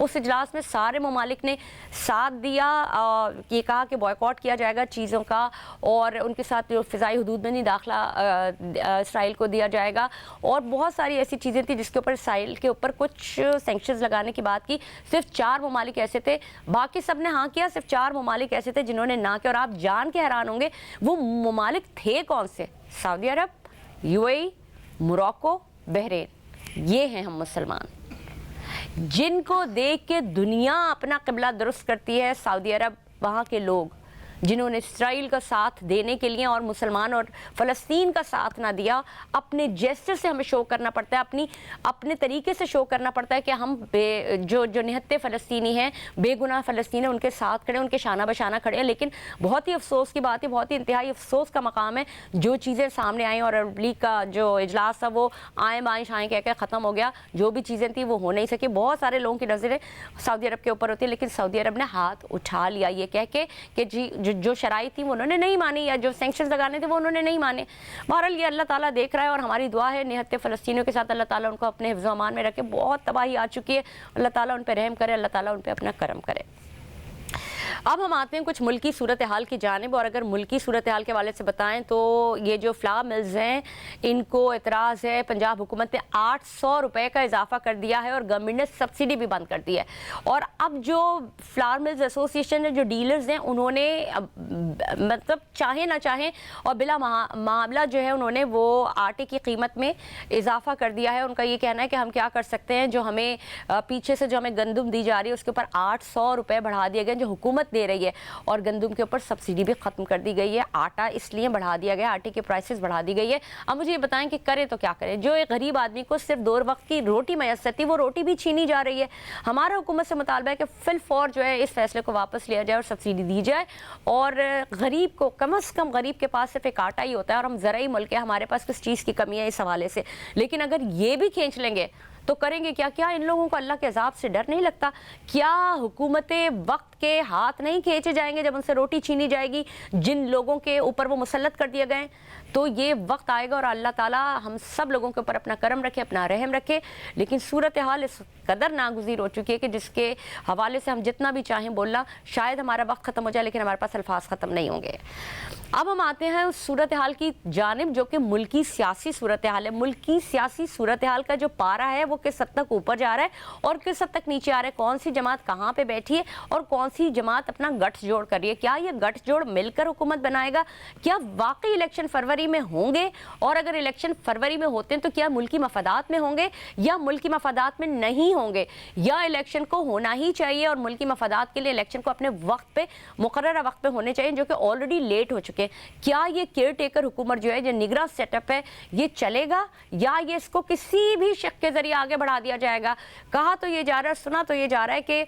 اس اجلاس میں سارے ممالک نے ساتھ دیا، یہ کہا کہ بائیکاٹ کیا جائے گا چیزوں کا، اور ان کے ساتھ جو فضائی حدود میں نہیں داخلہ اسرائیل کو دیا جائے گا، اور بہت ساری ایسی چیزیں تھیں جس کے اوپر اسرائیل کے اوپر کچھ سینکشنز لگانے کی بات کی۔ صرف 4 ممالک ایسے تھے، باقی سب نے ہاں کیا، صرف 4 ممالک ایسے تھے جنہوں نے نہ کیا، اور آپ جان کے حیران ہوں گے وہ ممالک تھے کون سے؟ سعودی عرب، UAE، موراکو، بحرین۔ یہ ہیں ہم مسلمان جن کو دیکھ کے دنیا اپنا قبلہ درست کرتی ہے۔ سعودی عرب، وہاں کے لوگ جنہوں نے اسرائیل کا ساتھ دینے کے لیے اور مسلمان اور فلسطین کا ساتھ نہ دیا، اپنے جیسچر سے ہمیں شو کرنا پڑتا ہے، اپنے طریقے سے شو کرنا پڑتا ہے کہ ہم جو نہتے فلسطینی ہیں، بے گناہ فلسطینی، ان کے ساتھ کھڑے، ان کے شانہ بشانہ کھڑے ہیں۔ لیکن بہت ہی افسوس کی بات ہے، بہت ہی انتہائی افسوس کا مقام ہے، جو چیزیں سامنے آئیں اور عرب لیگ کا جو اجلاس تھا وہ آئیں بائیں شائیں کہہ کے ختم ہو گیا، جو بھی چیزیں تھیں وہ ہو نہیں سکی۔ بہت سارے لوگوں کی نظریں سعودی عرب کے اوپر ہوتی ہیں، لیکن سعودی عرب نے ہاتھ اٹھا لیا یہ کہہ کے کہ جی جو شرائط تھی وہ انہوں نے نہیں مانی، یا جو سینکشنز لگانے تھے وہ انہوں نے نہیں مانے۔ بہرحال یہ اللہ تعالیٰ دیکھ رہا ہے، اور ہماری دعا ہے نہتے فلسطینیوں کے ساتھ اللہ تعالیٰ ان کو اپنے حفظ و امان میں رکھے۔ بہت تباہی آ چکی ہے، اللہ تعالیٰ ان پہ رحم کرے، اللہ تعالیٰ ان پہ اپنا کرم کرے۔ اب ہم آتے ہیں کچھ ملکی صورتحال کی جانب، اور اگر ملکی صورتحال کے حوالے سے بتائیں تو یہ جو فلاور ملز ہیں ان کو اعتراض ہے، پنجاب حکومت نے 800 روپے کا اضافہ کر دیا ہے، اور گورنمنٹ نے سبسڈی بھی بند کر دی ہے۔ اور اب جو فلاور ملز ایسوسی ایشن ہے، جو ڈیلرز ہیں، انہوں نے مطلب چاہیں نہ چاہیں اور بلا معاملہ جو ہے انہوں نے وہ آٹے کی قیمت میں اضافہ کر دیا ہے۔ ان کا یہ کہنا ہے کہ ہم کیا کر سکتے ہیں، جو ہمیں پیچھے سے جو ہمیں گندم دی جا رہی ہے اس کے اوپر 800 روپے بڑھا دیے گئے جو حکومت دے رہی ہے، اور گندم کے اوپر سبسڈی بھی ختم کر دی گئی ہے۔ آٹا اس لیے بڑھا دیا گیا، آٹے کی پرائسز بڑھا دی گئی ہے۔ اب مجھے یہ بتائیں کہ کریں تو کیا کریں؟ جو ایک غریب آدمی کو صرف 2 وقت کی روٹی میسر تھی، وہ روٹی بھی چھینی جا رہی ہے۔ ہمارا حکومت سے مطالبہ ہے کہ فی الفور جو ہے اس فیصلے کو واپس لیا جائے اور سبسڈی دی جائے، اور غریب کو کم از کم، غریب کے پاس صرف ایک آٹا ہی ہوتا ہے، اور ہم زرعی ملک ہے، ہمارے پاس کس چیز کی کمی ہے اس حوالے سے، لیکن اگر یہ بھی کھینچ لیں گے تو کریں گے کیا؟ کیا ان لوگوں کو اللہ کے عذاب سے ڈر نہیں لگتا؟ کیا حکومتیں وقت کے ہاتھ نہیں کھینچے جائیں گے جب ان سے روٹی چھینی جائے گی جن لوگوں کے اوپر وہ مسلط کر دیے گئے؟ تو یہ وقت آئے گا، اور اللہ تعالیٰ ہم سب لوگوں کے اوپر اپنا کرم رکھے، اپنا رحم رکھے۔ لیکن صورتحال اس قدر ناگزیر ہو چکی ہے کہ جس کے حوالے سے ہم جتنا بھی چاہیں بولنا، شاید ہمارا وقت ختم ہو جائے لیکن ہمارے پاس الفاظ ختم نہیں ہوں گے۔ اب ہم آتے ہیں اس صورتحال کی جانب جو کہ ملکی سیاسی صورتحال ہے۔ ملکی سیاسی صورتحال کا جو پارہ ہے وہ کس حد تک اوپر جا رہا ہے اور کس حد تک نیچے آ رہا ہے، کون سی جماعت کہاں پہ بیٹھی ہے اور کون سی جماعت اپنا گٹھ جوڑ کر رہی ہے۔ کیا یہ گٹھ جوڑ مل کر حکومت بنائے گا؟ کیا واقعی الیکشن فروری میں ہوں گے؟ اور اگر الیکشن فروری میں ہوتے ہیں تو کیا ملکی مفادات میں ہوں گے یا ملکی مفادات میں نہیں ہوں گے؟ یا الیکشن کو ہونا ہی چاہیے اور ملکی مفادات کے لیے الیکشن کو اپنے وقت پہ، مقررہ وقت پہ ہونے چاہیے، جو کہ آلریڈی لیٹ ہو چکے ہیں؟ کیا یہ کیئر ٹیکر حکومت جو ہے، جو نگراں سیٹ اپ ہے، یہ چلے گا یا یہ اس کو کسی بھی شک کے ذریعے آگے بڑھا دیا جائے گا؟ کہا تو یہ جا رہا ہے، سنا تو یہ جا رہا ہے کہ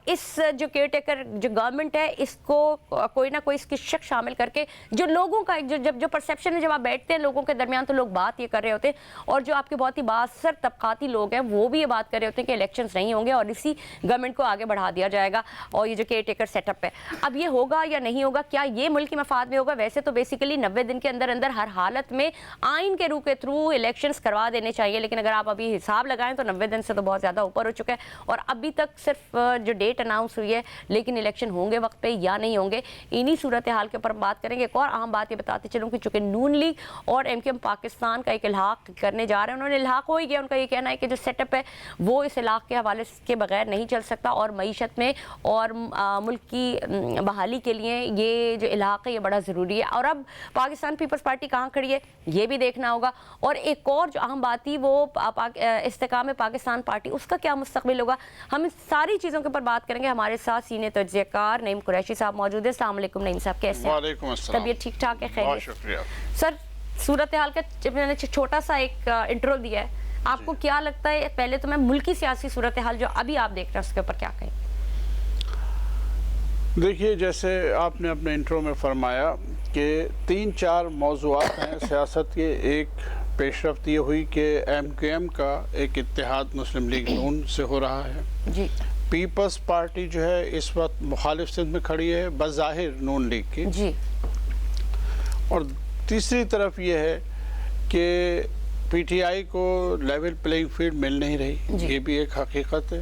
اس جو کیئر ٹیکر جو گورنمنٹ ہے اس کو کوئی نہ کوئی اس کی شک شامل کر کے، جو لوگوں کا جو پرسیپشن ہے، جب آپ بیٹھتے ہیں لوگوں کے درمیان تو لوگ بات یہ کر رہے ہوتے ہیں، اور جو آپ کے بہت ہی بااثر طبقاتی لوگ ہیں وہ بھی یہ بات کر رہے ہوتے ہیں کہ الیکشنز نہیں ہوں گے اور اسی گورنمنٹ کو آگے بڑھا دیا جائے گا، اور یہ جو کیئر ٹیکر سیٹ اپ ہے اب یہ ہوگا یا نہیں ہوگا؟ کیا یہ ملکی مفاد میں ہوگا؟ ویسے تو بیسیکلی 90 دن کے اندر اندر ہر حالت میں آئین کے روح کے تھرو الیکشنز کروا دینے چاہیے، لیکن اگر آپ ابھی حساب لگائیں تو 90 دن سے تو بہت زیادہ اوپر ہو چکا ہے، اور ابھی تک صرف جو ڈیٹ اناؤنس ہوئی ہے، لیکن الیکشن ہوں گے وقت پہ یا نہیں ہوں گے؟ انہی صورتحال کے اوپر بات کریں گے۔ ایک اور اہم بات یہ بتاتے چلوں کہ چونکہ نون لیگ اور ایم کیو ایم پاکستان کا ایک الحاق کرنے جا رہے ہیں، انہوں نے الحاق ہو ہی گیا، ان کا یہ کہنا ہے کہ جو سیٹ اپ ہے وہ اس الحاق کے حوالے کے بغیر نہیں چل سکتا، اور معیشت میں اور ملک کی بحالی کے لیے یہ جو الحاق ہے یہ بڑا ضروری ہے۔ اور اب پاکستان پیپلز پارٹی کہاں کھڑی ہے یہ بھی دیکھنا ہوگا، اور ایک اور جو اہم بات تھی وہ استحکام پاکستان پارٹی، اس کا کیا مستقبل ہوگا؟ ہم اس ساری چیزوں کے اوپر بات کریں گے۔ ہمارے ساتھ سینئر تجزیہ کار نعیم قریشی صاحب موجود ہیں۔ السلام علیکم نعیم صاحب، کیسے ہیں؟ وعلیکم السلام۔ طبیعت ٹھیک ٹھاک ہے؟ خیریت؟ بہت شکریہ سر، صورتحال کا میں نے چھوٹا سا ایک انٹرو دیا ہے، آپ کو کیا لگتا ہے؟ پہلے تو میں ملکی سیاسی صورتحال جو ابھی آپ دیکھ رہے ہیں اس کے اوپر کیا کہیں؟ دیکھیے، جیسے آپ نے اپنے انٹرو میں فرمایا کہ 3-4 موضوعات ہیں سیاست کے۔ ایک پیش رفت یہ ہوئی کہ ایم کیو ایم کا ایک اتحاد مسلم لیگ نون سے ہو رہا ہے جی۔ پیپلز پارٹی جو ہے اس وقت مخالف سمت میں کھڑی ہے بظاہر نون لیگ کی جی۔ اور تیسری طرف یہ ہے کہ پی ٹی آئی کو لیول پلینگ فیلڈ مل نہیں رہی، یہ بھی ایک حقیقت ہے۔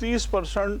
30%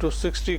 to 60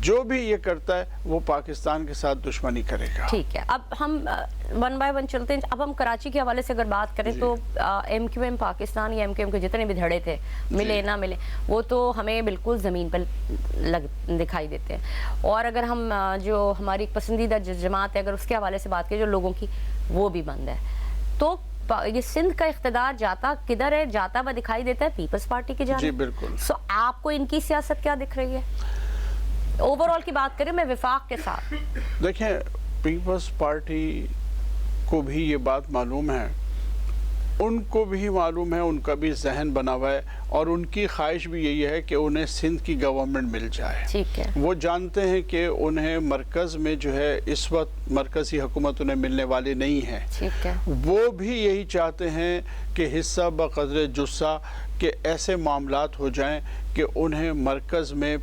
جو بھی یہ کرتا ہے وہ پاکستان کے ساتھ دشمنی کرے گا. ٹھیک ہے, اب ہم ون بائی ون چلتے ہیں. اب ہم کراچی کے حوالے سے اگر بات کریں تو ایم کیو ایم پاکستان یا ایم کیو ایم کے جتنے بھی دھڑے تھے, ملے نہ ملے, وہ تو ہمیں بالکل زمین پر دکھائی دیتے ہیں. اور اگر ہم جو ہماری پسندیدہ جماعت ہے اگر اس کے حوالے سے بات کریں جو لوگوں کی, وہ بھی بند ہے. تو یہ سندھ کا اقتدار جاتا کدھر ہے؟ جاتا ہوا دکھائی دیتا ہے پیپلز پارٹی کی جانب. جی بالکل. سو آپ کو ان کی سیاست کیا دکھ رہی ہے اوور آل کی بات کریں میں وفاق کے ساتھ؟ دیکھیں, پیپلز پارٹی کو بھی یہ بات معلوم ہے, ان کو بھی معلوم ہے, ان کا بھی ذہن بنا ہوا ہے, اور ان کی خواہش بھی یہی ہے کہ انہیں سندھ کی گورنمنٹ مل جائے. ٹھیک ہے. وہ جانتے ہیں کہ انہیں مرکز میں جو ہے اس وقت مرکزی حکومت انہیں ملنے والی نہیں ہے. ٹھیک ہے. وہ بھی یہی چاہتے ہیں کہ حصہ بقدر جثہ کہ ایسے معاملات ہو جائیں کہ انہیں مرکز میں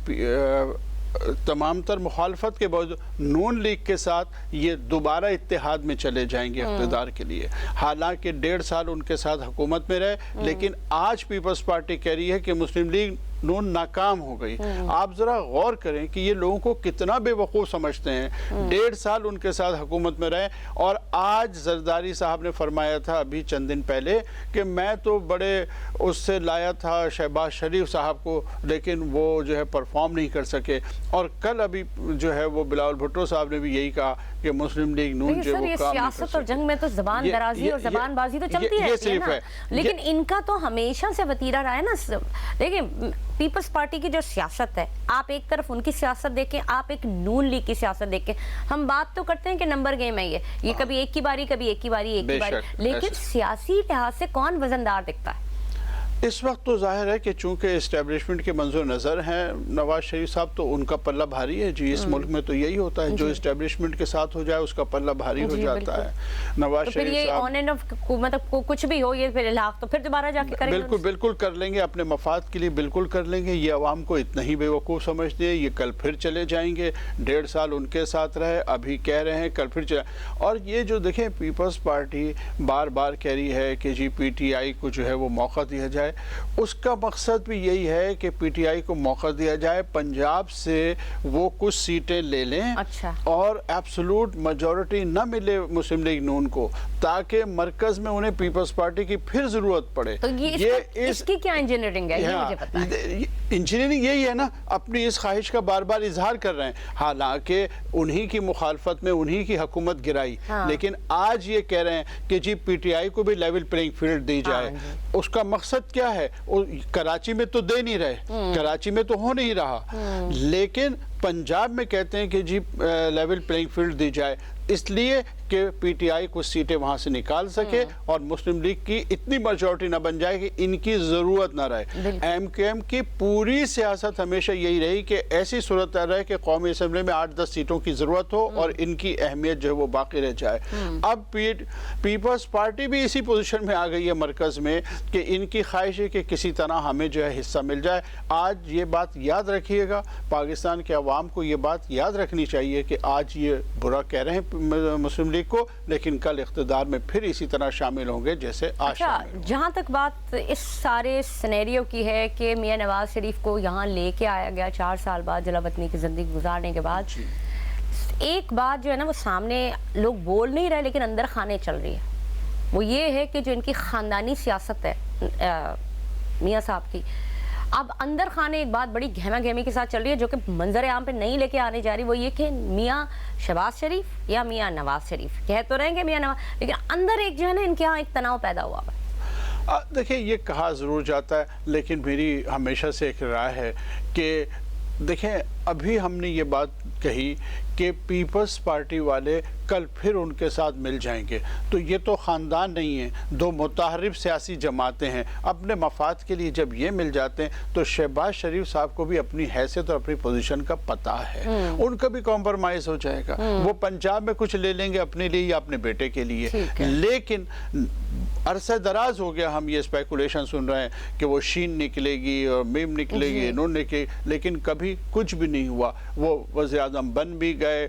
تمام تر مخالفت کے باوجود نون لیگ کے ساتھ یہ دوبارہ اتحاد میں چلے جائیں گے اقتدار کے لیے. حالانکہ 1.5 سال ان کے ساتھ حکومت میں رہے, لیکن آج پیپلز پارٹی کہہ رہی ہے کہ مسلم لیگ نون ناکام ہو گئی. آپ ذرا غور کریں کہ یہ لوگوں کو کتنا بے وقوف سمجھتے ہیں. 1.5 سال ان کے ساتھ حکومت میں رہے, اور آج زرداری صاحب نے فرمایا تھا ابھی چند دن پہلے کہ میں تو بڑے اس سے لایا تھا شہباز شریف صاحب کو, لیکن وہ جو ہے پرفارم نہیں کر سکے. اور کل ابھی جو ہے وہ بلاول بھٹو صاحب نے بھی یہی کہا کہ مسلم لیگ نون جو ہے وہ کام نہیں کر سیاست اور جنگ میں تو زبان درازی اور زبان بازی تو چلتی رہتی ہے نا, لیکن ان کا تو ہمیشہ سے وتیرہ رہا ہے نا. دیکھیں پیپلز پارٹی کی جو سیاست ہے, آپ ایک طرف ان کی سیاست دیکھیں, آپ ایک نون لیگ کی سیاست دیکھیں. ہم بات تو کرتے ہیں کہ نمبر گیم ہے یہ کبھی ایک کی باری, کبھی ایک کی باری, لیکن سیاسی لحاظ سے کون وزندار دکھتا ہے اس وقت؟ تو ظاہر ہے کہ چونکہ اسٹیبلشمنٹ کے منظر نظر ہیں نواز شریف صاحب, تو ان کا پلہ بھاری ہے. جی اس ملک میں تو یہی ہوتا ہے, جو اسٹیبلشمنٹ کے ساتھ ہو جائے اس کا پلہ بھاری ہو جاتا ہے. نواز شریف صاحب آن اینڈ آف مطلب کچھ بھی ہو, یہ پھر الحاق تو پھر دوبارہ جا کے کریں گے. بالکل کر لیں گے, اپنے مفاد کے لیے بالکل کر لیں گے. یہ عوام کو اتنا ہی بے وقوف سمجھتے ہیں, یہ کل پھر چلے جائیں گے. 1.5 سال ان کے ساتھ رہے, ابھی کہہ رہے ہیں کل پھر چلے. اور یہ جو دیکھیں پیپلز پارٹی بار بار کہہ رہی ہے کہ جی پی ٹی آئی کو جو ہے وہ موقع دیا جائے, اس کا مقصد بھی یہی ہے کہ پی ٹی آئی کو موقع دیا جائے, پنجاب سے وہ کچھ سیٹیں لے لیں اور ایبسولوٹ میجورٹی نہ ملے مسلم لیگ نون کو, تاکہ مرکز میں انہیں پیپلز پارٹی کی پھر ضرورت پڑے. تو اس کی کیا انجینئرنگ ہے, یہ مجھے پتا ہے. انجینئرنگ یہی ہے نا, اپنی اس خواہش کا بار بار اظہار کر رہے ہیں. حالانکہ انہی کی مخالفت میں انہی کی حکومت گرائی, لیکن آج یہ کہہ رہے ہیں کہ جی پی ٹی آئی کو بھی لیول پلینگ فیلڈ دی جائے. اس کا مقصد کیا ہے؟ کراچی میں تو دے نہیں رہے, کراچی میں تو ہو نہیں رہا, لیکن پنجاب میں کہتے ہیں کہ جی لیول پلینگ فیلڈ دی جائے, اس لیے کہ پی ٹی آئی کو سیٹیں وہاں سے نکال سکے اور مسلم لیگ کی اتنی میجورٹی نہ بن جائے کہ ان کی ضرورت نہ رہے. ایم کیو ایم کی پوری سیاست ہمیشہ یہی رہی کہ ایسی صورت رہے کہ قومی اسمبلی میں 8-10 سیٹوں کی ضرورت ہو اور ان کی اہمیت جو ہے وہ باقی رہ جائے. اب پیپلز پارٹی بھی اسی پوزیشن میں آ گئی ہے مرکز میں کہ ان کی خواہش ہے کہ کسی طرح ہمیں جو ہے حصہ مل جائے. آج یہ بات یاد رکھیے گا, پاکستان کے عوام کو یہ بات یاد رکھنی چاہیے کہ آج یہ برا کہہ رہے ہیں مسلم لیگ کو, لیکن کل اقتدار میں پھر اسی طرح شامل ہوں گے جیسے آج شامل ہوں. جہاں تک بات اس سارے سینیریو کی ہے کہ میاں نواز شریف کو یہاں لے کے آیا گیا 4 سال بعد جلا وطنی کی زندگی گزارنے کے بعد, ایک بات جو ہے نا وہ سامنے لوگ بول نہیں رہے لیکن اندر خانے چل رہی ہے, وہ یہ ہے کہ جو ان کی خاندانی سیاست ہے میاں صاحب کی, اب اندر خانے ایک بات بڑی گہما گہمی کے ساتھ چل رہی ہے جو کہ منظر عام پہ نہیں لے کے آنے جا رہی, وہ یہ کہ میاں شہباز شریف یا میاں نواز شریف, کہہ تو رہیں گے میاں نواز, لیکن اندر ایک جو ہے نا ان کے ہاں ایک تناؤ پیدا ہوا ہے. دیکھیں یہ کہا ضرور جاتا ہے, لیکن میری ہمیشہ سے ایک رائے ہے کہ دیکھیں ابھی ہم نے یہ بات کہی کہ پیپلز پارٹی والے کل پھر ان کے ساتھ مل جائیں گے, تو یہ تو خاندان نہیں ہے, 2 متحارب سیاسی جماعتیں ہیں. اپنے مفاد کے لیے جب یہ مل جاتے ہیں تو شہباز شریف صاحب کو بھی اپنی حیثیت اور اپنی پوزیشن کا پتہ ہے, ان کا بھی کمپرمائز ہو جائے گا. وہ پنجاب میں کچھ لے لیں گے اپنے لیے یا اپنے بیٹے کے لیے, لیکن عرصہ دراز ہو گیا ہم یہ اسپیکولیشن سن رہے ہیں کہ وہ شین نکلے گی اور میم نکلے گی, نون نکلے, لیکن کبھی کچھ بھی نہیں ہوا. وہ وزیر اعظم بن بھی گئے,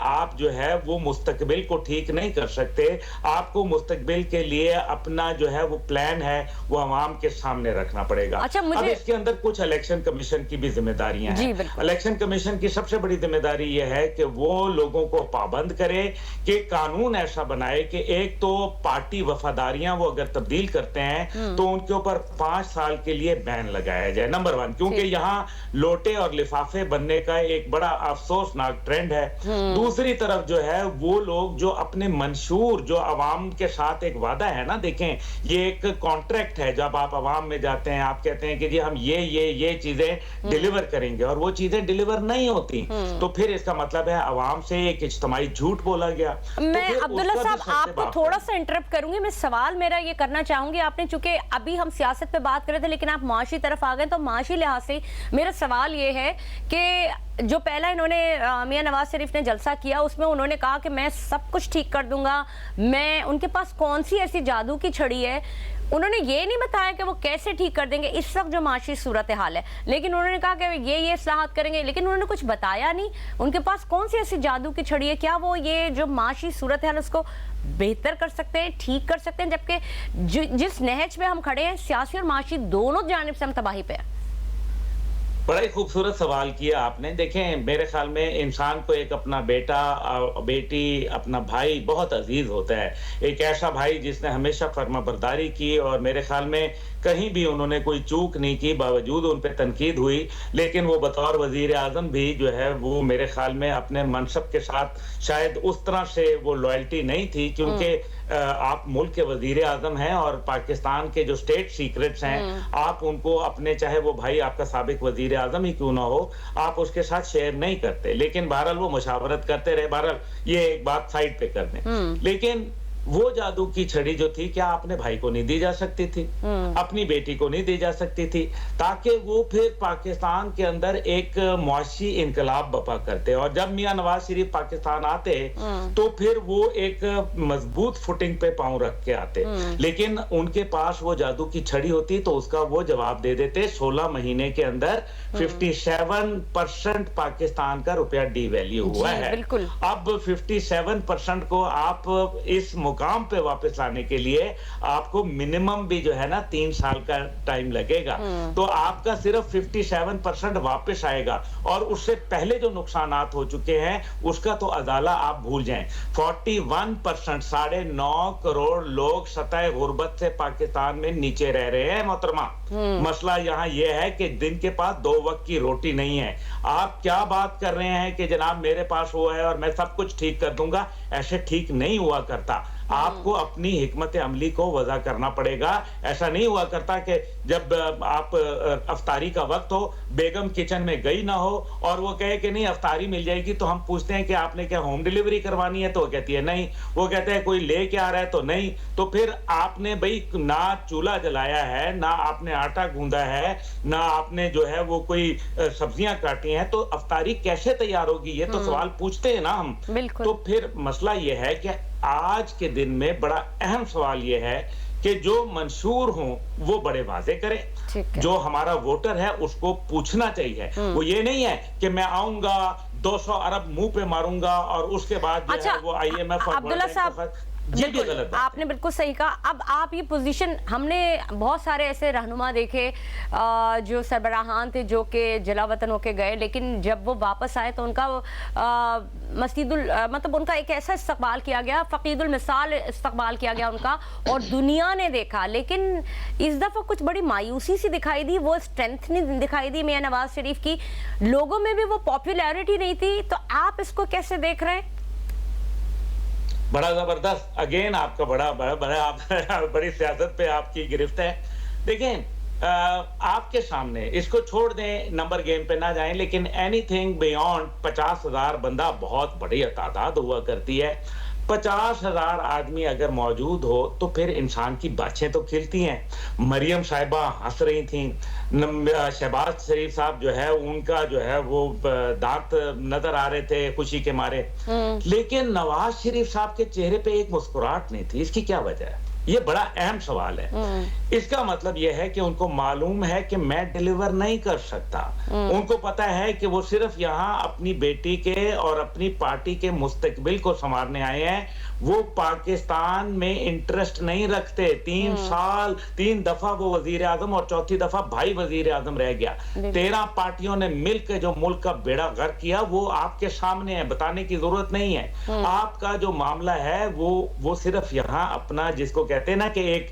آپ جو ہے وہ مستقبل کو ٹھیک نہیں کر سکتے. آپ کو مستقبل کے لیے اپنا جو ہے وہ پلان ہے وہ عوام کے سامنے رکھنا پڑے گا. اب اس کے اندر کچھ الیکشن کمیشن کی بھی ذمہ داریاں ہیں. الیکشن کمیشن کی سب سے بڑی ذمہ داری یہ ہے کہ وہ لوگوں کو پابند کرے کہ قانون ایسا بنائے کہ ایک تو پارٹی وفاداریاں وہ اگر تبدیل کرتے ہیں تو ان کے اوپر 5 سال کے لیے بین لگایا جائے. نمبر 1 کیونکہ یہاں لوٹے اور لفافے بننے کا ایک بڑا افسوسناک ٹرینڈ ہے. دوسری طرف جو ہے وہ لوگ جو اپنے منشور جو عوام کے ساتھ ایک وعدہ ہے نا, دیکھیں یہ ایک کانٹریکٹ ہے, جب آپ عوام میں جاتے ہیں آپ کہتے ہیں کہ جی ہم یہ چیزیں ڈیلیور کریں گے اور وہ چیزیں ڈیلیور نہیں ہوتی, تو پھر اس کا مطلب ہے عوام سے ایک اجتماعی جھوٹ بولا گیا. میں عبداللہ صاحب آپ کو تھوڑا سا انٹرپٹ کروں گی, میں سوال میرا یہ کرنا چاہوں گی, آپ نے چونکہ ابھی ہم سیاست پہ بات کر رہے تھے لیکن آپ معاشی طرف آ گئے, تو معاشی لحاظ سے میرا سوال یہ ہے کہ جو پہلا انہوں نے میاں نواز شریف نے جلسہ کیا اس میں انہوں نے کہا کہ میں سب کچھ ٹھیک کر دوں گا, میں ان کے پاس کون سی ایسی جادو کی چھڑی ہے, انہوں نے یہ نہیں بتایا کہ وہ کیسے ٹھیک کر دیں گے اس وقت جو معاشی صورتحال ہے, لیکن انہوں نے کہا کہ یہ اصلاحات کریں گے, لیکن انہوں نے کچھ بتایا نہیں ان کے پاس کون سی ایسی جادو کی چھڑی ہے. کیا وہ یہ جو معاشی صورتحال اس کو بہتر کر سکتے ہیں, ٹھیک کر سکتے ہیں, جبکہ جس نہج پہ ہم کھڑے ہیں سیاسی اور معاشی دونوں جانب سے ہم تباہی پہ ہیں. بڑا ہی خوبصورت سوال کیا آپ نے. دیکھیں میرے خیال میں انسان کو ایک اپنا بیٹا, بیٹی, اپنا بھائی بہت عزیز ہوتا ہے. ایک ایسا بھائی جس نے ہمیشہ فرما برداری کی اور میرے خیال میں کہیں بھی انہوں نے کوئی چوک نہیں کی, باوجود ان پہ تنقید ہوئی, لیکن وہ بطور وزیر اعظم بھی جو ہے وہ میرے خیال میں اپنے منصب کے ساتھ شاید اس طرح سے وہ لوائلٹی نہیں تھی, کیونکہ آپ ملک کے وزیر اعظم ہیں اور پاکستان کے جو سٹیٹ سیکرٹس ہیں آپ ان کو اپنے, چاہے وہ بھائی آپ کا سابق وزیر اعظم ہی کیوں نہ ہو, آپ اس کے ساتھ شیئر نہیں کرتے. لیکن بہرحال وہ مشاورت کرتے رہے. بہرحال یہ ایک بات سائڈ پہ کر دیں. لیکن وہ جادو کی چھڑی جو تھی کیا اپنے بھائی کو نہیں دی جا سکتی تھی, اپنی بیٹی کو نہیں دی جا سکتی تھی, تاکہ وہ پھر پاکستان کے اندر ایک معاشی انقلاب بپا کرتے. اور جب میاں نواز شریف پاکستان آتے تو پھر وہ ایک مضبوط فوٹنگ پہ پاؤں رکھ کے آتے, لیکن ان کے پاس وہ جادو کی چھڑی ہوتی تو اس کا وہ جواب دے دیتے. 16 مہینے کے اندر 57% پاکستان کا روپیہ ڈی ویلیو ہوا ہے. اب 57% کو آپ اس مقام پہ واپس لانے کے لیے آپ کو منیمم بھی جو ہے نا 3 سال کا ٹائم لگے گا, تو آپ کا صرف 57% واپس آئے گا, اور اس سے پہلے جو نقصانات ہو چکے ہیں اس کا تو ازالہ آپ بھول جائیں. 41% 9.5 کروڑ لوگ سطح غربت سے پاکستان میں نیچے رہ رہے ہیں محترمہ. مسئلہ یہاں یہ ہے کہ جن کے پاس 2 وقت کی روٹی نہیں ہے. آپ کیا بات کر رہے ہیں کہ جناب میرے پاس وہ ہے اور میں سب کچھ ٹھیک کر دوں گا, ایسے ٹھیک نہیں ہوا کرتا. آپ کو اپنی حکمت عملی کو وضع کرنا پڑے گا. ایسا نہیں ہوا کرتا کہ جب آپ افطاری کا وقت ہو, بیگم کچن میں گئی نہ ہو اور وہ کہے کہ نہیں افطاری مل جائے گی, تو ہم پوچھتے ہیں کہ آپ نے کیا ہوم ڈیلیوری کروانی ہے, تو وہ کہتی ہے نہیں. وہ کہتے ہیں کوئی لے کے آ رہا ہے, تو نہیں. تو پھر آپ نے بھئی نہ چولہا جلایا ہے, نہ آپ نے آٹا گوندھا ہے, نہ آپ نے جو ہے وہ کوئی سبزیاں کاٹی ہیں, تو افطاری کیسے تیار ہوگی؟ یہ تو سوال پوچھتے ہیں نا ہم. تو پھر مسئلہ یہ ہے کہ آج کے دن میں بڑا اہم سوال یہ ہے کہ جو منشور ہوں وہ بڑے واضح کریں. جو ہمارا ووٹر ہے اس کو پوچھنا چاہیے. وہ یہ نہیں ہے کہ میں آؤں گا 200 ارب منہ پہ ماروں گا اور اس کے بعد جو ہے وہ IMF اور عبداللہ صاحب آپ نے بالکل صحیح کہا. اب آپ یہ پوزیشن, ہم نے بہت سارے ایسے رہنما دیکھے جو سربراہان تھے جو کہ جلا وطن ہو کے گئے, لیکن جب وہ واپس آئے تو ان کا مطلب ان کا ایک ایسا استقبال کیا گیا, فقید المثال استقبال کیا گیا ان کا, اور دنیا نے دیکھا. لیکن اس دفعہ کچھ بڑی مایوسی سی دکھائی دی, وہ اسٹرینتھ نہیں دکھائی دی میاں نواز شریف کی, لوگوں میں بھی وہ پاپولیرٹی نہیں تھی. تو آپ اس کو کیسے دیکھ رہے ہیں؟ بڑا زبردست. اگین آپ کا بڑی سیاست پہ آپ کی گرفت ہے. دیکھیں آپ کے سامنے اس کو چھوڑ دیں, نمبر گیم پہ نہ جائیں, لیکن اینی تھنگ بیونڈ 50,000 بندہ بہت بڑی تعداد ہوا کرتی ہے. 50,000 آدمی اگر موجود ہو تو پھر انسان کی باتیں تو کھلتی ہیں. مریم صاحبہ ہنس رہی تھیں, شہباز شریف صاحب جو ہے ان کا جو ہے وہ دانت نظر آ رہے تھے خوشی کے مارے, لیکن نواز شریف صاحب کے چہرے پہ ایک مسکراہٹ نہیں تھی. اس کی کیا وجہ ہے؟ یہ بڑا اہم سوال ہے. اس کا مطلب یہ ہے کہ ان کو معلوم ہے کہ میں ڈیلیور نہیں کر سکتا. ان کو پتا ہے کہ وہ صرف یہاں اپنی بیٹی کے اور اپنی پارٹی کے مستقبل کو سنوارنے آئے ہیں. وہ پاکستان میں انٹرسٹ نہیں رکھتے. 3 سال 3 دفعہ وہ وزیر اعظم اور 4تھی دفعہ بھائی وزیر اعظم رہ گیا. 13 پارٹیوں نے مل کے جو ملک کا بیڑا غرق کیا وہ آپ کے سامنے ہے, بتانے کی ضرورت نہیں ہے. آپ کا جو معاملہ ہے وہ صرف یہاں اپنا, جس کو کہتے ہیں نا کہ ایک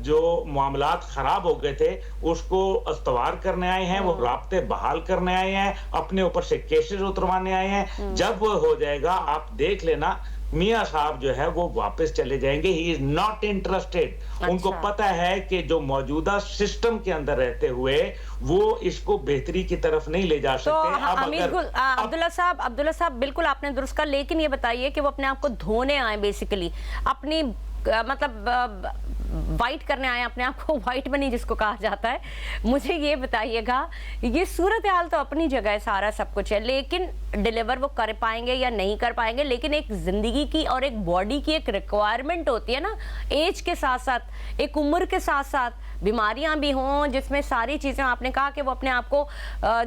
جو معاملات خراب ہو گئے تھے اس کو استوار کرنے آئے ہیں, وہ رابطے بحال کرنے آئے ہیں, اپنے اوپر سے کیسز اتروانے آئے ہیں. جب وہ ہو جائے گا آپ دیکھ لینا میاں صاحب جو ہے وہ واپس چلے جائیں گے. ہی از ناٹ انٹرسٹڈ. ان کو پتا ہے کہ جو موجودہ سسٹم کے اندر رہتے ہوئے وہ اس کو بہتری کی طرف نہیں لے جا سکتے. عبداللہ صاحب بالکل آپ نے درست کہا, لیکن یہ بتائیے کہ وہ اپنے آپ کو دھونے آئے, بیسیکلی اپنی مطلب وائٹ کرنے آئے, اپنے آپ کو وائٹ بنی جس کو کہا جاتا ہے. مجھے یہ بتائیے گا, یہ صورتحال تو اپنی جگہ ہے, سارا سب کچھ ہے, لیکن ڈیلیور وہ کر پائیں گے یا نہیں کر پائیں گے. لیکن ایک زندگی کی اور ایک باڈی کی ایک ریکوائرمنٹ ہوتی ہے نا, ایج کے ساتھ ساتھ, ایک عمر کے ساتھ ساتھ, بیماریاں بھی ہوں, جس میں ساری چیزیں آپ نے کہا کہ وہ اپنے آپ کو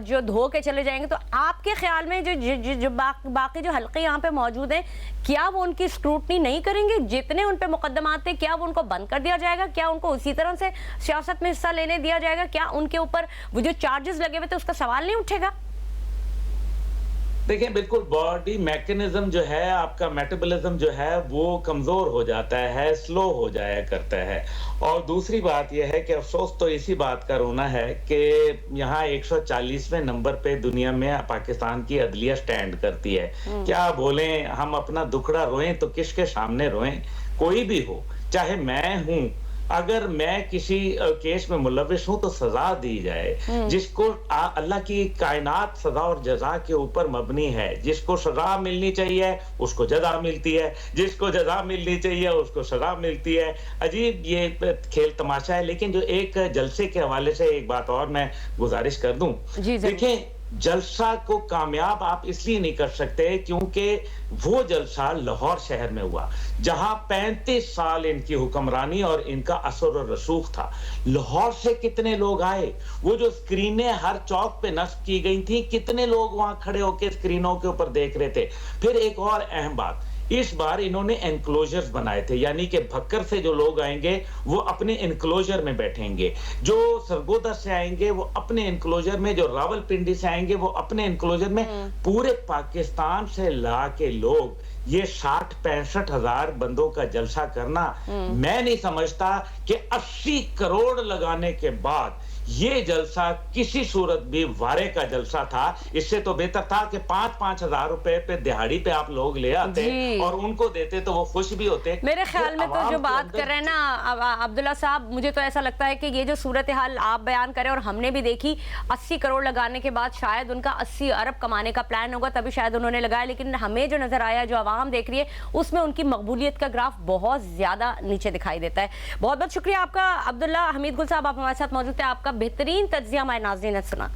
جو دھو کے چلے جائیں گے. تو آپ کے خیال میں جو باقی جو حلقے یہاں پہ موجود ہیں, کیا وہ ان کی اسکروٹنی نہیں کریں گے؟ جتنے ان پہ مقدمات ہیں کیا وہ ان کو بند کر دیا جائے گا؟ کیا ان کو اسی طرح سے سیاست میں حصہ لینے دیا جائے گا؟ کیا ان کے اوپر وہ جو چارجز لگے ہوئے تھے اس کا سوال نہیں اٹھے گا؟ دیکھیں بالکل باڈی میکنزم جو ہے, آپ کا میٹابولزم جو ہے وہ کمزور ہو جاتا ہے, سلو ہو جایا کرتا ہے. اور دوسری بات یہ ہے کہ افسوس تو اسی بات کا رونا ہے کہ یہاں 140ویں نمبر پہ دنیا میں پاکستان کی عدلیہ سٹینڈ کرتی ہے. کیا بولیں, ہم اپنا دکھڑا روئیں تو کس کے سامنے روئیں؟ کوئی بھی ہو, چاہے میں ہوں, اگر میں کسی کیس میں ملوث ہوں تو سزا دی جائے. جس کو اللہ کی کائنات سزا اور جزا کے اوپر مبنی ہے. جس کو سزا ملنی چاہیے اس کو جزا ملتی ہے, جس کو جزا ملنی چاہیے اس کو سزا ملتی ہے. عجیب یہ کھیل تماشا ہے. لیکن جو ایک جلسے کے حوالے سے ایک بات اور میں گزارش کر دوں. دیکھیں جلسہ کو کامیاب آپ اس لیے نہیں کر سکتے کیونکہ وہ جلسہ لاہور شہر میں ہوا جہاں 35 سال ان کی حکمرانی اور ان کا اثر و رسوخ تھا. لاہور سے کتنے لوگ آئے, وہ جو سکرینیں ہر چوک پہ نصب کی گئی تھیں, کتنے لوگ وہاں کھڑے ہو کے سکرینوں کے اوپر دیکھ رہے تھے. پھر ایک اور اہم بات, اس بار انہوں نے انکلوجرز بنائے تھے, یعنی کہ بھکر سے جو لوگ آئیں گے وہ اپنے انکلوجر میں بیٹھیں گے, جو سرگودا سے آئیں گے وہ اپنے انکلوجر میں, جو راول پنڈی سے آئیں گے وہ اپنے انکلوجر میں. پورے پاکستان سے لا کے لوگ یہ 60-65 ہزار بندوں کا جلسہ کرنا, میں نہیں سمجھتا کہ 80 کروڑ لگانے کے بعد یہ جلسہ کسی صورت بھی وارے کا جلسہ تھا. اس سے تو بہتر تھا کہ 5-5 ہزار روپے پہ دہاڑی پہ آپ لوگ لے آتے اور ان کو دیتے تو وہ خوش بھی ہوتے. میرے خیال میں تو جو بات کر رہے ہیں نا عبداللہ صاحب, مجھے تو ایسا لگتا ہے کہ یہ جو صورتحال آپ بیان کریں اور ہم نے بھی دیکھی, 80 کروڑ لگانے کے بعد شاید ان کا 80 ارب کمانے کا پلان ہوگا, تبھی شاید انہوں نے لگایا. لیکن ہمیں جو نظر آیا, جو عوام دیکھ رہی ہے, اس میں ان کی مقبولیت کا گراف بہت زیادہ نیچے دکھائی دیتا ہے. بہت بہت شکریہ آپ کا عبداللہ. حمید گل صاحب آپ ہمارے ساتھ موجود تھے, آپ کا بہترین تجزیہ ہمارے ناظرین نے سنا.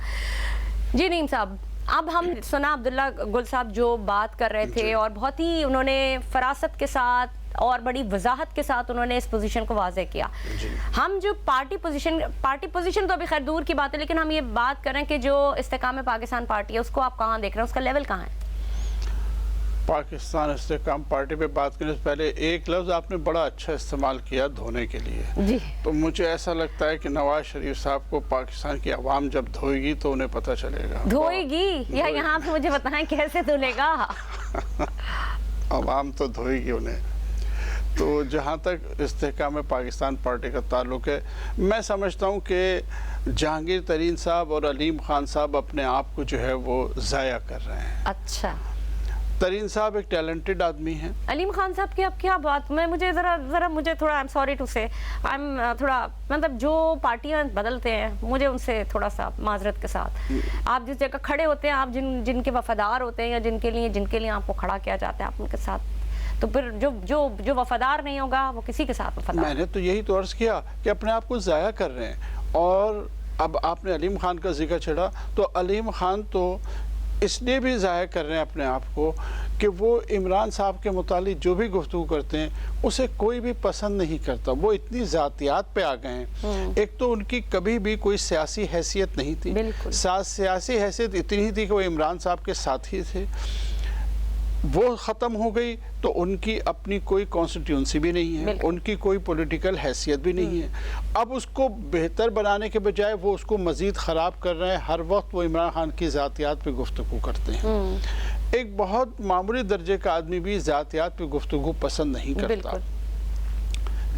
جی نعیم صاحب, اب ہم سنا عبداللہ گل صاحب جو بات کر رہے تھے اور بہت ہی انہوں نے فراست کے ساتھ اور بڑی وضاحت کے ساتھ انہوں نے اس پوزیشن کو واضح کیا. ہم جو پارٹی پوزیشن تو ابھی خیر دور کی بات ہے, لیکن ہم یہ بات کریں کہ جو استحکام پاکستان پارٹی ہے اس کو آپ کہاں دیکھ رہے ہیں, اس کا لیول کہاں ہے؟ پاکستان استحکام پارٹی پہ بات کرنے سے پہلے ایک لفظ آپ نے بڑا اچھا استعمال کیا, دھونے کے لیے. تو مجھے ایسا لگتا ہے کہ نواز شریف صاحب کو پاکستان کی عوام جب دھوئے گی تو انہیں پتہ چلے گا. دھوئے گی یا یہاں پہ مجھے بتائیں کیسے دھلے گا؟ عوام تو دھوئے گی انہیں. تو جہاں تک استحکام پاکستان پارٹی کا تعلق ہے, میں سمجھتا ہوں کہ جہانگیر ترین صاحب اور علیم خان صاحب اپنے آپ کو جو ہے وہ ضائع کر رہے ہیں. اچھا, ترین صاحب ایک ٹیلنٹڈ آدمی ہیں. علیم خان صاحب کی اب کیا بات, میں مجھے ذرا مجھے تھوڑا I'm sorry to say, تھوڑا مطلب جو پارٹیاں بدلتے ہیں مجھے ان سے تھوڑا سا معذرت کے ساتھ, آپ جس جگہ کھڑے ہوتے ہیں, آپ جن کے وفادار ہوتے ہیں یا جن کے لیے آپ کو کھڑا کیا جاتا ہے, آپ ان کے ساتھ, تو پھر جو وفادار نہیں ہوگا وہ کسی کے ساتھ وفادار. میں نے تو یہی تو عرض کیا کہ اپنے آپ کو ضائع کر رہے ہیں. اور اب آپ نے علیم خان کا ذکر چھڑا, تو علیم خان تو اس لیے بھی ظاہر کر رہے ہیں اپنے آپ کو کہ وہ عمران صاحب کے متعلق جو بھی گفتگو کرتے ہیں اسے کوئی بھی پسند نہیں کرتا. وہ اتنی ذاتیات پہ آ گئے ہیں. ایک تو ان کی کبھی بھی کوئی سیاسی حیثیت نہیں تھی. سیاسی حیثیت اتنی ہی تھی کہ وہ عمران صاحب کے ساتھی تھے. وہ ختم ہو گئی تو ان کی اپنی کوئی کانسٹیٹیونسی بھی نہیں ہے, ان کی کوئی پولیٹیکل حیثیت بھی نہیں ہے. اب اس کو بہتر بنانے کے بجائے وہ اس کو مزید خراب کر رہے ہیں. ہر وقت وہ عمران خان کی ذاتیات پہ گفتگو کرتے ہیں. ایک بہت معمولی درجے کا آدمی بھی ذاتیات پہ گفتگو پسند نہیں کرتا.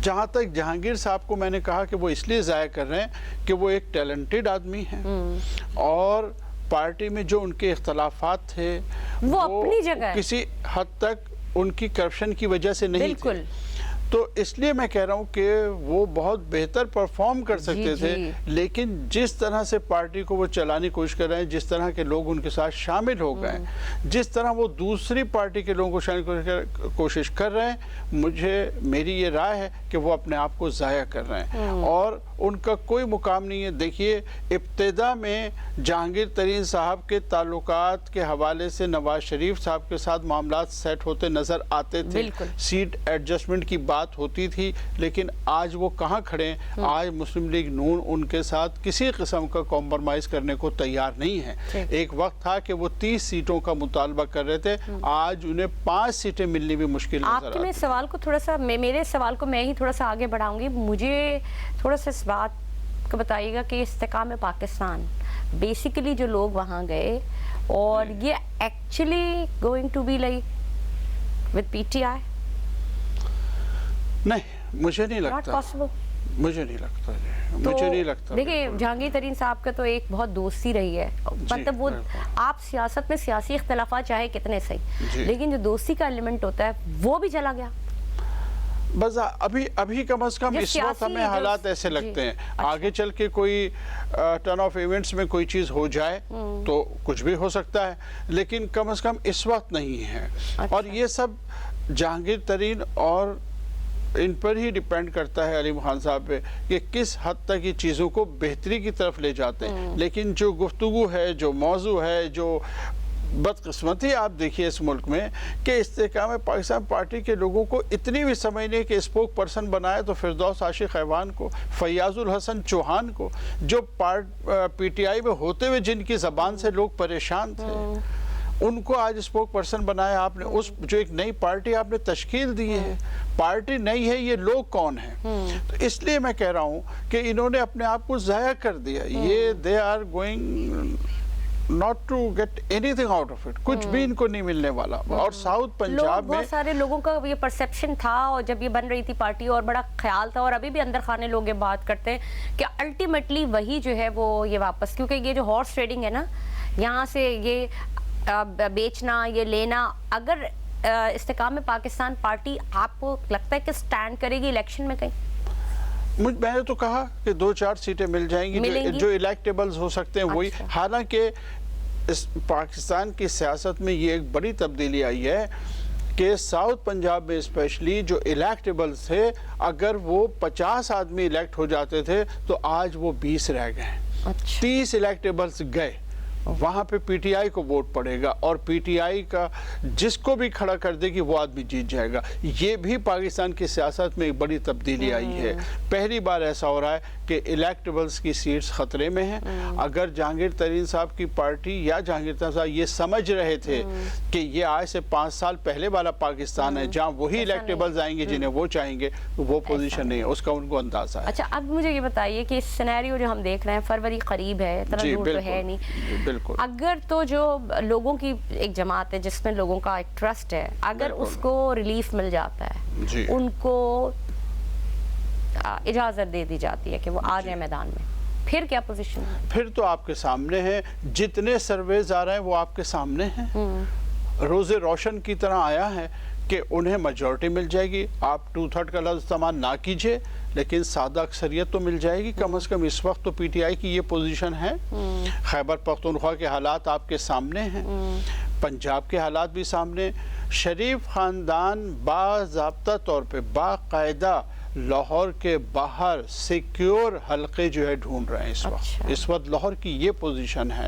جہاں تک جہانگیر صاحب کو میں نے کہا کہ وہ اس لیے ضائع کر رہے ہیں کہ وہ ایک ٹیلنٹڈ آدمی ہیں اور پارٹی میں جو ان کے اختلافات تھے وہ اپنی جگہ کسی حد تک ان کی کرپشن کی وجہ سے نہیں تھے. تو اس لیے میں کہہ رہا ہوں کہ وہ بہت بہتر پرفارم کر سکتے تھے, لیکن جس طرح سے پارٹی کو وہ چلانے کی کوشش کر رہے ہیں, جس طرح کے لوگ ان کے ساتھ شامل ہو گئے, جس طرح وہ دوسری پارٹی کے لوگوں کو شامل کرنے کی کوشش کر رہے ہیں, میری یہ رائے ہے کہ وہ اپنے آپ کو ضائع کر رہے ہیں اور ان کا کوئی مقام نہیں ہے. دیکھیے ابتدا میں جہانگیر ترین صاحب کے تعلقات کے حوالے سے نواز شریف صاحب کے ساتھ معاملات سیٹ ہوتے نظر آتے تھے, سیٹ ایڈجسٹمنٹ کی بات ہوتی تھی, لیکن آج وہ کہاں کھڑے ہیں؟ آج مسلم لیگ نون ان کے ساتھ کسی قسم کا کمپرمائز کرنے کو تیار نہیں ہے. ایک وقت تھا کہ وہ 30 سیٹوں کا مطالبہ کر رہے تھے, آج انہیں 5 سیٹیں ملنی بھی مشکل نظر آتی ہے. آپ سوال کو تھوڑا سا میرے سوال کو میں ہی تھوڑا سا آگے بڑھاؤں گی. مجھے تھوڑا سا اس بات کو بتائیے گا کہ استحکام پاکستان بیسیکلی جو لوگ وہاں گئے اور یہ actually going to be like with P T I? نہیں, مجھے نہیں لگتا. مجھے نہیں لگتا. دیکھیں جہانگیر ترین صاحب کا تو ایک بہت دوستی رہی ہے, مطلب وہ آپ سیاست میں سیاسی اختلافات چاہے کتنے صحیح, لیکن جو دوستی کا ایلیمنٹ ہوتا ہے وہ بھی چلا گیا. بس ابھی کم از کم اس وقت ہمیں حالات ایسے لگتے ہیں. آگے چل کے کوئی ٹرن آف ایونٹس میں کوئی چیز ہو جائے تو کچھ بھی ہو سکتا ہے, لیکن کم از کم اس وقت نہیں ہے. اور یہ سب جہانگیر ترین اور ان پر ہی ڈیپینڈ کرتا ہے علیم خان صاحب پہ کہ کس حد تک یہ چیزوں کو بہتری کی طرف لے جاتے ہیں. لیکن جو گفتگو ہے, جو موضوع ہے, جو بدقسمتی آپ دیکھیے اس ملک میں کہ استحکام پاکستان پارٹی کے لوگوں کو اتنی بھی سمجھ نہیں کہ اسپوک پرسن بنائے تو فردوس عاشق ایوان کو, فیاض الحسن چوہان کو, جو پی ٹی آئی میں ہوتے ہوئے جن کی زبان سے لوگ پریشان تھے, ان کو آج اسپوک پرسن بنایا آپ نے. اس جو ایک نئی پارٹی آپ نے تشکیل دی ہے, پارٹی نہیں ہے, یہ لوگ کون ہیں؟ تو اس لیے میں کہہ رہا ہوں کہ انہوں نے اپنے آپ کو ضائع کر دیا. یہ they are going not to get anything out of it. کچھ بھی ان کو نہیں ملنے والا. اور ساؤتھ پنجاب میں بہت سارے لوگوں کا یہ پرسیپشن تھا اور جب یہ بن رہی تھی پارٹی, اور بڑا خیال تھا, اور ابھی بھی اندر خانے لوگ یہ بات کرتے ہیں کہ الٹیمیٹلی وہی جو ہے وہ یہ واپس, کیونکہ یہ جو ہارس ٹریڈنگ ہے نا, یہاں سے یہ بیچنا, یہ لینا, اگر استحکام پاکستان پارٹی آپ کو لگتا ہے کہ سٹینڈ کرے گی الیکشن میں کہیں؟ میں نے تو کہا کہ 2-4 سیٹیں مل جائیں گی جو الیکٹیبلز ہو سکتے ہیں وہی. حالانکہ اس پاکستان کی سیاست میں یہ ایک بڑی تبدیلی آئی ہے کہ ساؤتھ پنجاب میں اسپیشلی جو الیکٹیبلز تھے, اگر وہ 50 آدمی الیکٹ ہو جاتے تھے تو آج وہ 20 رہ گئے. 30 الیکٹیبلز گئے. وہاں پہ پی ٹی آئی کو ووٹ پڑے گا اور پی ٹی آئی کا جس کو بھی کھڑا کر دے گی وہ آدمی جیت جائے گا. یہ بھی پاکستان کی سیاست میں ایک بڑی تبدیلی آئی ہے. پہلی بار ایسا ہو رہا ہے کہ الیکٹیبلز کی سیٹس خطرے میں ہیں. اگر جہانگیر ترین صاحب کی پارٹی یا جہانگیر ترین صاحب یہ سمجھ رہے تھے کہ یہ آج سے 5 سال پہلے والا پاکستان ہے جہاں وہی الیکٹیبلز آئیں گے جنہیں وہ چاہیں گے, تو وہ پوزیشن نہیں ہے, اس کا ان کو اندازہ ہے. اچھا, اب مجھے یہ بتائیے کہ اس سینیریو جو ہم دیکھ رہے ہیں, فروری قریب ہے, اتنا دور تو ہے نہیں, اگر تو جو لوگوں کی ایک جماعت ہے جس میں لوگوں کا ایک ٹرسٹ ہے, اگر اس کو ریلیف مل جاتا ہے, ان کو اجازت دے دی جاتی ہے کہ وہ آ جائیں میدان میں, پھر کیا پوزیشن ہے؟ پھر تو آپ کے سامنے ہیں, جتنے سرویز آ رہے ہیں وہ آپ کے سامنے ہیں. روز روشن کی طرح آیا ہے کہ انہیں میجورٹی مل جائے گی. آپ 2/3 کا لفظ استعمال نہ کیجئے, لیکن سادہ اکثریت تو مل جائے گی. کم از کم اس وقت تو پی ٹی آئی کی یہ پوزیشن ہے. خیبر پختونخوا کے حالات آپ کے سامنے ہیں, پنجاب کے حالات بھی سامنے. شریف خاندان باضابطہ طور پہ باقاعدہ لاہور کے باہر سیکیور حلقے جو ہے ڈھونڈ رہے ہیں اس وقت. اس وقت لاہور کی یہ پوزیشن ہے.